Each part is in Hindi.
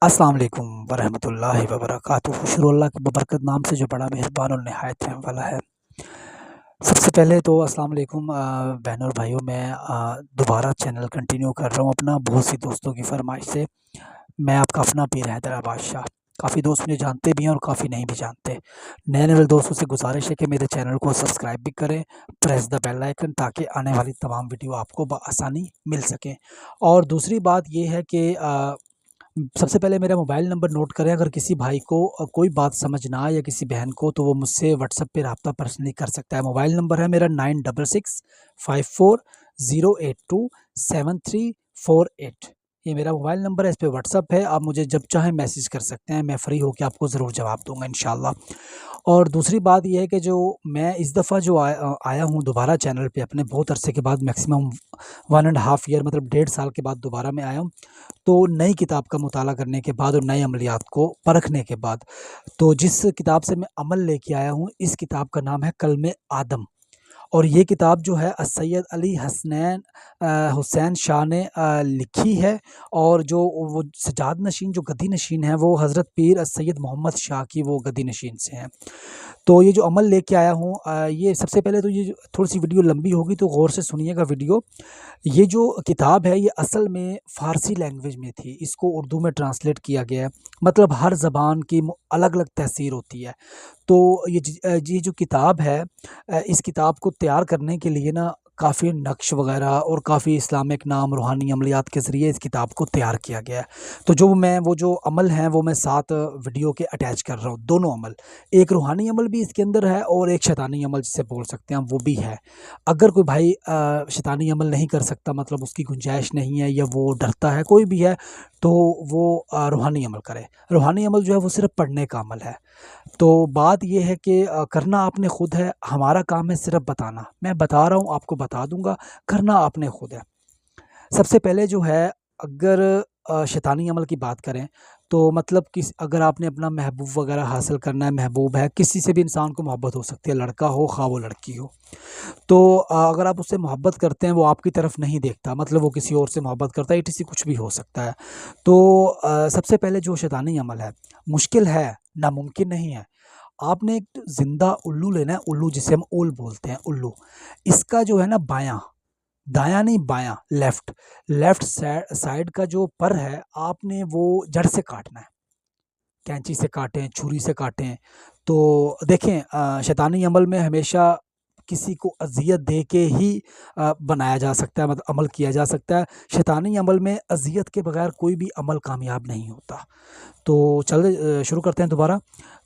अस्सलाम वालेकुम वरहमतुल्लाहि वबरकातुहू। शुरू अल्लाह के बबरकत नाम से जो बड़ा मेहरबान और निहायत रहम वाला है। सबसे पहले तो अस्सलाम वालेकुम बहनों और भाइयों, मैं दोबारा चैनल कंटिन्यू कर रहा हूँ अपना, बहुत सी दोस्तों की फ़रमाइश से। मैं आपका अपना पीर हैदर बादशाह। काफ़ी दोस्त मुझे जानते भी हैं और काफ़ी नहीं भी जानते। नए वाले दोस्तों से गुज़ारिश है कि मेरे चैनल को सब्सक्राइब भी करें, प्रेस द बेल आइकन, ताकि आने वाली तमाम वीडियो आपको बआसानी मिल सकें। और दूसरी बात ये है कि सबसे पहले मेरा मोबाइल नंबर नोट करें। अगर किसी भाई को कोई बात समझ ना आए या किसी बहन को, तो वो मुझसे व्हाट्सएप पे रब्ता पर्सनली कर सकता है। मोबाइल नंबर है मेरा 9665408348। ये मेरा मोबाइल नंबर है, इस पे व्हाट्सएप है। आप मुझे जब चाहें मैसेज कर सकते हैं, मैं फ्री होकर आपको ज़रूर जवाब दूँगा इंशाल्लाह। और दूसरी बात ये है कि जो मैं इस दफ़ा जो आया हूँ दोबारा चैनल पे अपने बहुत अरसे के बाद, मैक्सिमम 1 एंड हाफ़ ईयर, मतलब 1.5 साल के बाद दोबारा मैं आया हूँ। तो नई किताब का मुताला करने के बाद और नए अमलियात को परखने के बाद, तो जिस किताब से मैं अमल लेके आया हूँ, इस किताब का नाम है कल्मे आदम। और ये किताब जो है सैयद अली हसनैन हुसैन शाह ने लिखी है। और जो वो सजाद नशीन, जो गद्दी नशीन है, वो हज़रत पीर सैयद मोहम्मद शाह की वो गद्दी नशीन से हैं। तो ये जो अमल लेके आया हूँ, ये सबसे पहले तो ये थोड़ी-सी वीडियो लंबी होगी, तो गौर से सुनिएगा वीडियो। ये जो किताब है, ये असल में फ़ारसी लैंग्वेज में थी, इसको उर्दू में ट्रांसलेट किया गया है। मतलब हर ज़बान की अलग-अलग तहसीर होती है। तो ये जो किताब है, इस किताब को तैयार करने के लिए ना काफ़ी नक्श वग़ैरह और काफ़ी इस्लामिक नाम, रूहानी अमलियात के ज़रिए इस किताब को तैयार किया गया है। तो वो जो अमल हैं, वो मैं साथ वीडियो के अटैच कर रहा हूँ, दोनों अमल। एक रूहानी अमल भी इसके अंदर है और एक शैतानी अमल जिसे बोल सकते हैं, वो भी है। अगर कोई भाई शैतानी अमल नहीं कर सकता, मतलब उसकी गुंजाइश नहीं है या वो डरता है, कोई भी है, तो वो रूहानी अमल करे। रूहानी अमल जो है वो सिर्फ़ पढ़ने का अमल है। तो बात ये है कि करना आपने खुद है, हमारा काम है सिर्फ़ बताना। मैं बता रहा हूँ, आपको बता दूँगा, करना आपने खुद है। सबसे पहले जो है, अगर शैतानी अमल की बात करें, तो मतलब अगर आपने अपना महबूब वग़ैरह हासिल करना है, महबूब है, किसी से भी इंसान को मोहब्बत हो सकती है, लड़का हो ख़्वाह वो लड़की हो। तो अगर आप उससे मोहब्बत करते हैं, वो आपकी तरफ नहीं देखता, मतलब वो किसी और से मोहब्बत करता है, ईटीसी कुछ भी हो सकता है। तो सबसे पहले जो शैतानी अमल है, मुश्किल है, नामुमकिन नहीं है। आपने एक ज़िंदा उल्लू लेना है, उल्लू जिसे हम ओल बोलते हैं, उल्लू। इसका जो है ना बायाँ, दायाँ नहीं बायाँ, लेफ्ट साइड का जो पर है, आपने वो जड़ से काटना है। कैंची से काटें, छुरी से काटें। तो देखें, शैतानी अमल में हमेशा किसी को अज़ियत दे के ही बनाया जा सकता है, मतलब अमल किया जा सकता है। शैतानी अमल में अज़ियत के बगैर कोई भी अमल कामयाब नहीं होता। तो शुरू करते हैं दोबारा।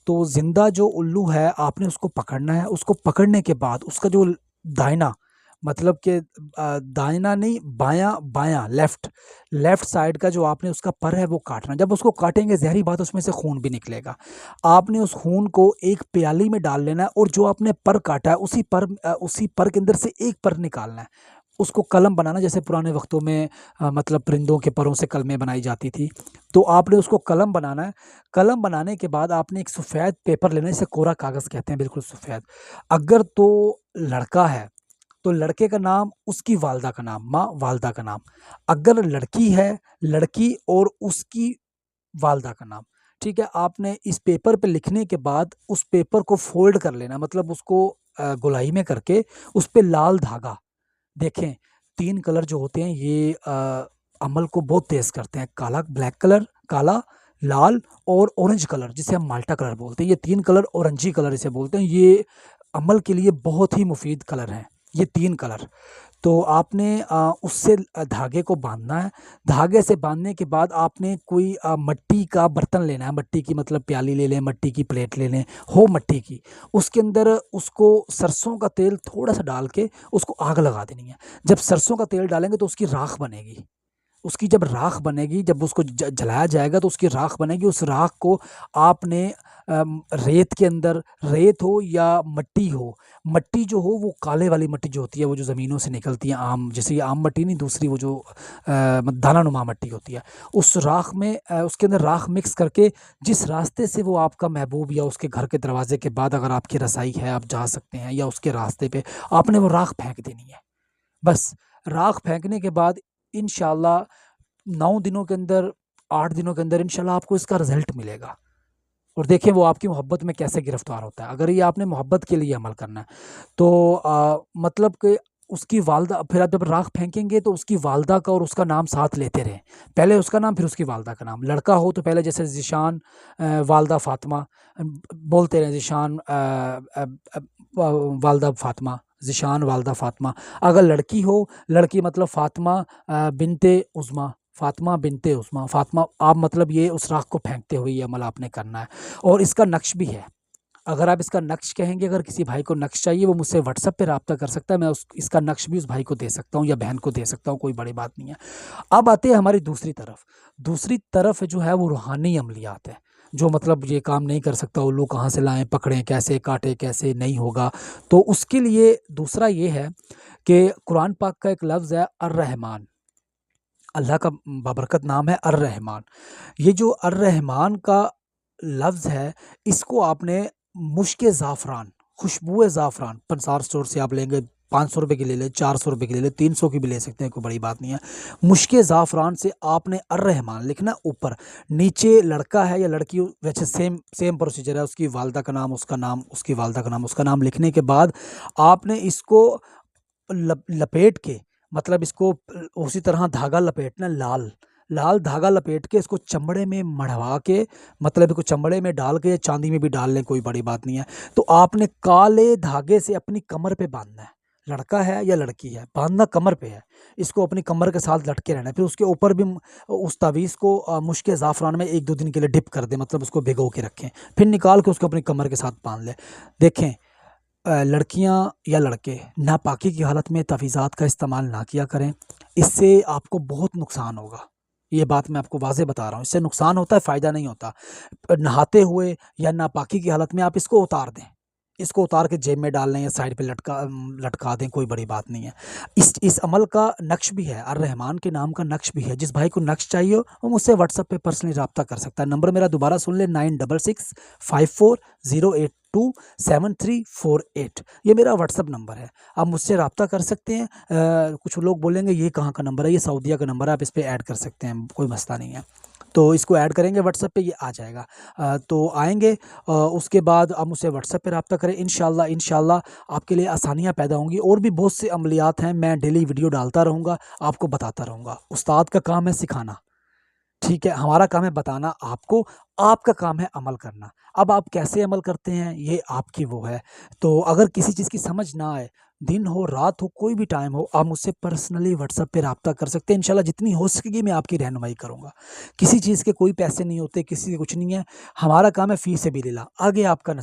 तो ज़िंदा जो उल्लू है, आपने उसको पकड़ना है। उसको पकड़ने के बाद उसका जो दाहिना, मतलब कि दाहिना नहीं, बायाँ लेफ्ट साइड का जो आपने उसका पर है वो काटना। जब उसको काटेंगे, ज़ाहिर बात है उसमें से खून भी निकलेगा। आपने उस खून को एक प्याली में डाल लेना है और जो आपने पर काटा है, उसी पर के अंदर से एक पर निकालना है। उसको कलम बनाना, जैसे पुराने वक़्तों में मतलब परिंदों के परों से कलमें बनाई जाती थी। तो आपने उसको कलम बनाना है। कलम बनाने के बाद आपने एक सफ़ेद पेपर लेना है, जिसे कोरा कागज़ कहते हैं, बिल्कुल सफ़ेद। अगर तो लड़का है, तो लड़के का नाम, उसकी वालिदा का नाम, माँ वालिदा का नाम। अगर लड़की है, लड़की और उसकी वालिदा का नाम। ठीक है? आपने इस पेपर पे लिखने के बाद उस पेपर को फ़ोल्ड कर लेना, मतलब उसको गोलाई में करके उस पे लाल धागा, देखें 3 कलर जो होते हैं, ये अमल को बहुत तेज़ करते हैं। ब्लैक कलर, काला, लाल और ऑरेंज कलर, जिसे हम माल्टा कलर बोलते हैं। ये 3 कलर, ऑरेंजी कलर इसे बोलते हैं। ये अमल के लिए बहुत ही मुफ़ीद कलर हैं, ये 3 कलर। तो आपने उससे धागे को बाँधना है। धागे से बाँधने के बाद आपने कोई मिट्टी का बर्तन लेना है। मिट्टी की मतलब प्याली ले लें, मिट्टी की प्लेट ले लें, हो मिट्टी की। उसके अंदर उसको सरसों का तेल थोड़ा-सा डाल के उसको आग लगा देनी है। जब सरसों का तेल डालेंगे तो उसकी राख बनेगी। उसकी जब राख बनेगी, जब उसको जलाया जाएगा तो उसकी राख बनेगी। उस राख को आपने रेत के अंदर, रेत हो या मिट्टी हो, मिट्टी जो हो वो काले वाली मिट्टी जो होती है, वो जो ज़मीनों से निकलती है, आम जैसे, ये आम मिट्टी नहीं, दूसरी वो जो दाना-नुमा मिट्टी होती है, उस राख में उसके अंदर राख मिक्स करके, जिस रास्ते से वो आपका महबूब या उसके घर के दरवाजे के बाद, अगर आपकी रज़ाई है, आप जा सकते हैं, या उसके रास्ते पे आपने वो राख फेंक देनी है। बस, राख फेंकने के बाद इंशाअल्लाह 9 दिनों के अंदर 8 दिनों के अंदर इंशाल्लाह आपको इसका रिज़ल्ट मिलेगा। और देखिए वो आपकी मोहब्बत में कैसे गिरफ़्तार होता है। अगर ये आपने मोहब्बत के लिए अमल करना है, तो मतलब कि उसकी वालदा, फिर आप जब राख फेंकेंगे तो उसकी वालदा का और उसका नाम साथ लेते रहें। पहले उसका नाम, फिर उसकी वालदा का नाम। लड़का हो तो पहले जैसे ज़ीशान वालदा फ़ातिमा बोलते रहें, ज़ीशान वालदा फ़ातिमा, ज़ीशान वालदा फ़ातिमा। अगर लड़की हो, लड़की मतलब फ़ातिमा बिनते उज़्मा, फ़ातिमा बिनते उज़्मा, फ़ातिमा आप मतलब ये उस राख को फेंकते हुए ये अमल आपने करना है। और इसका नक्श भी है। अगर आप इसका नक्श कहेंगे, अगर किसी भाई को नक्श चाहिए वो मुझसे व्हाट्सएप पे राब्ता कर सकता है, मैं उस इसका नक्श भी उस भाई को दे सकता हूँ या बहन को दे सकता हूँ, कोई बड़ी बात नहीं है। अब आते हैं हमारी दूसरी तरफ। दूसरी तरफ जो है वो रूहानी अमलियात है, जो मतलब ये काम नहीं कर सकता, उल्लू कहाँ से लाएँ, पकड़ें कैसे, काटें कैसे, नहीं होगा। तो उसके लिए दूसरा ये है कि कुरान पाक का एक लफ्ज़ है अर्रहमान, अल्लाह का बाबरकत नाम है अर्रहमान। ये जो अर्रहमान का लफ्ज़ है, इसको आपने मुश्क ज़ाफ़रान, खुशबू ज़ाफ़रान पंसार स्टोर से आप लेंगे, 500 रुपए की ले लें, 400 रुपए की ले लें, 300 की भी ले सकते हैं, कोई बड़ी बात नहीं है। मुश्क ज़ाफ़रान से आपने अर्रहमान लिखना ऊपर, नीचे लड़का है या लड़की, वैसे सेम सेम प्रोसीजर है, उसकी वालदा का नाम, उसका नाम, उसकी वालदा का नाम, उसका नाम लिखने के बाद आपने इसको लपेट के, मतलब इसको उसी तरह धागा लपेटना, लाल लाल धागा लपेट के इसको चमड़े में मढ़वा के, मतलब इसको चमड़े में डाल के, चांदी में भी डाल लें, कोई बड़ी बात नहीं है। तो आपने काले धागे से अपनी कमर पे बांधना है, लड़का है या लड़की है, बांधना कमर पे है, इसको अपनी कमर के साथ लटके रहना है। फिर उसके ऊपर भी उस तावीज़ को मुश्क ज़ाफ़रान में 1-2 दिन के लिए डिप कर दें, मतलब उसको भिगो के रखें, फिर निकाल के उसको अपनी कमर के साथ बांध लें। देखें, लड़कियां या लड़के नापाकी की हालत में तवीज़ात का इस्तेमाल ना किया करें, इससे आपको बहुत नुकसान होगा। ये बात मैं आपको वाज़ेह बता रहा हूँ, इससे नुकसान होता है, फ़ायदा नहीं होता। नहाते हुए या नापाकी की हालत में आप इसको उतार दें, इसको उतार के जेब में डाल लें या साइड पे लटका दें, कोई बड़ी बात नहीं है। इस अमल का नक्श भी है, अर्रहमान के नाम का नक्श भी है। जिस भाई को नक्श चाहिए हो वो मुझसे व्हाट्सएप पे पर्सनली रब्ता कर सकता है। नंबर मेरा दोबारा सुन ले, 966540827348, ये मेरा व्हाट्सएप नंबर है, आप मुझसे रब्ता कर सकते हैं। कुछ लोग बोलेंगे ये कहाँ का नंबर है, ये सऊदीया का नंबर है, आप इस पे ऐड कर सकते हैं, कोई मसला नहीं है। तो इसको ऐड करेंगे व्हाट्सएप पे, ये आ जाएगा। तो आएँगे, उसके बाद आप मुझसे व्हाट्सएप पे रब्ता करें, इंशाल्लाह इंशाल्लाह आपके लिए आसानियाँ पैदा होंगी। और भी बहुत से अमलियात हैं, मैं डेली वीडियो डालता रहूँगा, आपको बताता रहूँगा। उस्ताद का काम है सिखाना, ठीक है, हमारा काम है बताना आपको, आपका काम है अमल करना। अब आप कैसे अमल करते हैं ये आपकी वो है। तो अगर किसी चीज़ की समझ ना आए, दिन हो, रात हो, कोई भी टाइम हो, आप मुझसे पर्सनली व्हाट्सएप पे रब्ता कर सकते हैं। इंशाल्लाह जितनी हो सकेगी मैं आपकी रहनुमाई करूँगा। किसी चीज़ के कोई पैसे नहीं होते, किसी से कुछ नहीं है, हमारा काम है फ़ी सबिलिल्लाह, आगे आपका नसीब।